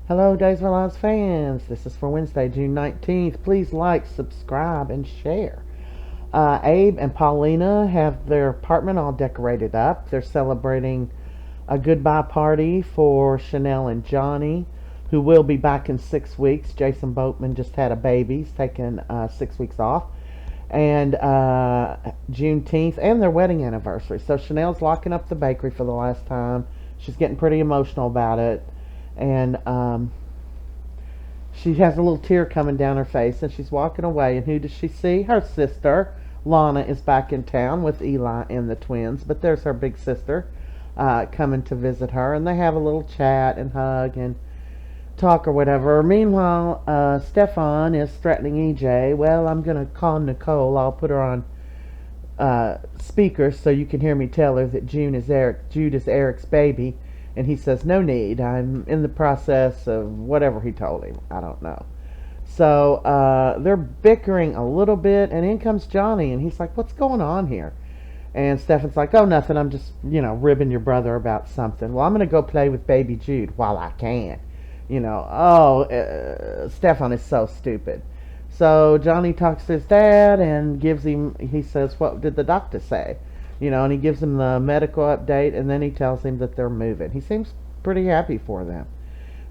Hello, Days of Our Lives fans. This is for Wednesday, June 19th. Please like, subscribe, and share. Abe and Paulina have their apartment all decorated up. They're celebrating a goodbye party for Chanel and Johnny, who will be back in 6 weeks. Jason Boatman just had a baby. He's taken 6 weeks off. And Juneteenth and their wedding anniversary. So Chanel's locking up the bakery for the last time. She's getting pretty emotional about it. And she has a little tear coming down her face, and she's walking away. And who does she see? Her sister, Lana, is back in town with Eli and the twins. But there's her big sister coming to visit her, and they have a little chat and hug and talk or whatever. Meanwhile, Stephan is threatening EJ. Well, I'm going to call Nicole. I'll put her on speaker so you can hear me tell her that Jude is Eric's baby. And he says, no need. I'm in the process of whatever he told him. I don't know. So they're bickering a little bit, and in comes Johnny, and he's like, what's going on here? And Stephan's like, oh, nothing. I'm just, ribbing your brother about something. Well, I'm going to go play with baby Jude while I can. Stephan is so stupid. So Johnny talks to his dad and he says, what did the doctor say? And he gives him the medical update, and then he tells him that they're moving. He seems pretty happy for them.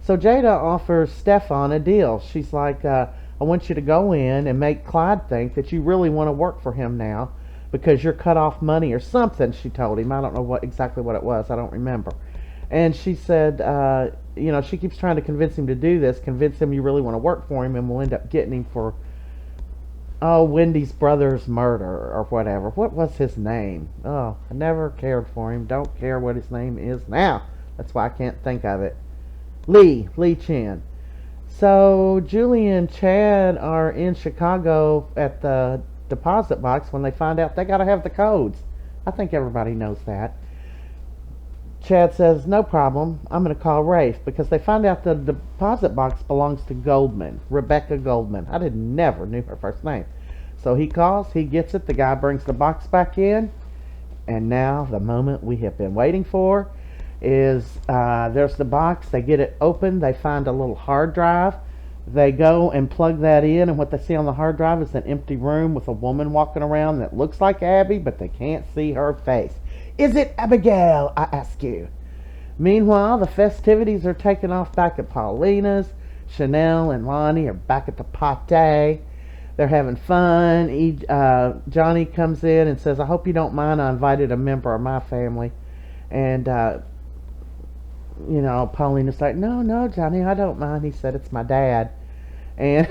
So Jada offers Stephan a deal. She's like, I want you to go in and make Clyde think that you really want to work for him now because you're cut off money or something, she told him. I don't know exactly what it was. I don't remember. And she said, she keeps trying to convince him to do this, convince him you really want to work for him, and we'll end up getting him for Wendy's brother's murder or whatever. What was his name? Oh, I never cared for him. Don't care what his name is now. That's why I can't think of it. Lee Chin. So Julie and Chad are in Chicago at the deposit box when they find out they got to have the codes. I think everybody knows that. Chad says, no problem, I'm going to call Rafe, because they find out the deposit box belongs to Goldman, Rebecca Goldman. I never knew her first name. So he calls, he gets it, the guy brings the box back in, and now the moment we have been waiting for is there's the box. They get it open, they find a little hard drive. They go and plug that in, and what they see on the hard drive is an empty room with a woman walking around that looks like Abby, but they can't see her face. Is it Abigail, I ask you? Meanwhile, the festivities are taking off back at Paulina's. Chanel and Lonnie are back at the party. They're having fun. Johnny comes in and says, I hope you don't mind, I invited a member of my family. And, Paulina's like, no, Johnny, I don't mind. He said, it's my dad. And,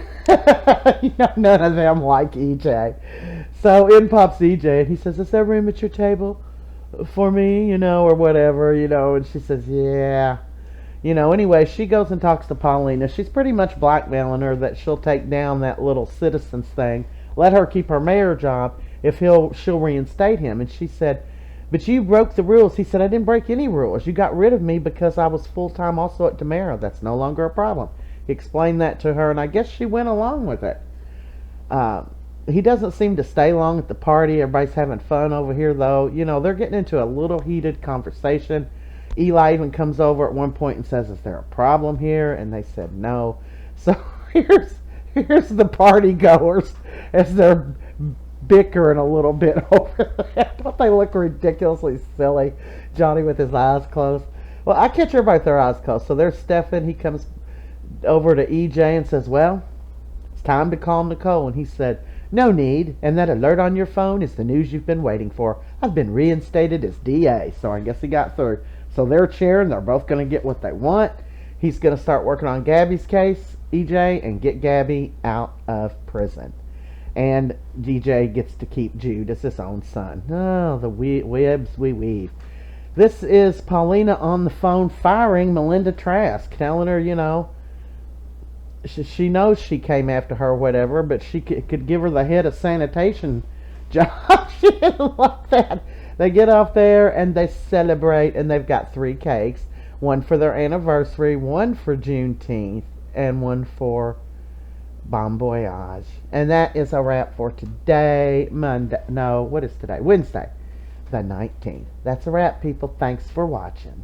none of them like EJ. So in pops EJ, and he says, is there room at your table for me, or whatever, and she says, yeah. Anyway, she goes and talks to Paulina. She's pretty much blackmailing her that she'll take down that little citizens thing, let her keep her mayor job if she'll reinstate him. And she said, but you broke the rules. He said, I didn't break any rules. You got rid of me because I was full-time also at Demera. That's no longer a problem. He explained that to her, and I guess she went along with it. He doesn't seem to stay long at the party. Everybody's having fun over here, though. They're getting into a little heated conversation. Eli even comes over at one point and says, is there a problem here? And they said no. So here's the party goers as they're bickering a little bit over that. Don't they look ridiculously silly? Johnny with his eyes closed. Well, I catch everybody with their eyes closed. So there's Stephan. He comes over to EJ and says, well, it's time to call Nicole. And he said, no need, and that alert on your phone is the news you've been waiting for. I've been reinstated as DA, so I guess he got through. So they're cheering. They're both going to get what they want. He's going to start working on Gabby's case, EJ, and get Gabby out of prison. And DJ gets to keep Jude as his own son. Oh, the webs we weave. This is Paulina on the phone firing Melinda Trask, telling her, she knows she came after her or whatever, but she could give her the head of sanitation job. She didn't like that. They get off there and they celebrate, and they've got 3 cakes. One for their anniversary, one for Juneteenth, and one for Bon Voyage. And that is a wrap for today. What is today? Wednesday, the 19th. That's a wrap, people. Thanks for watching.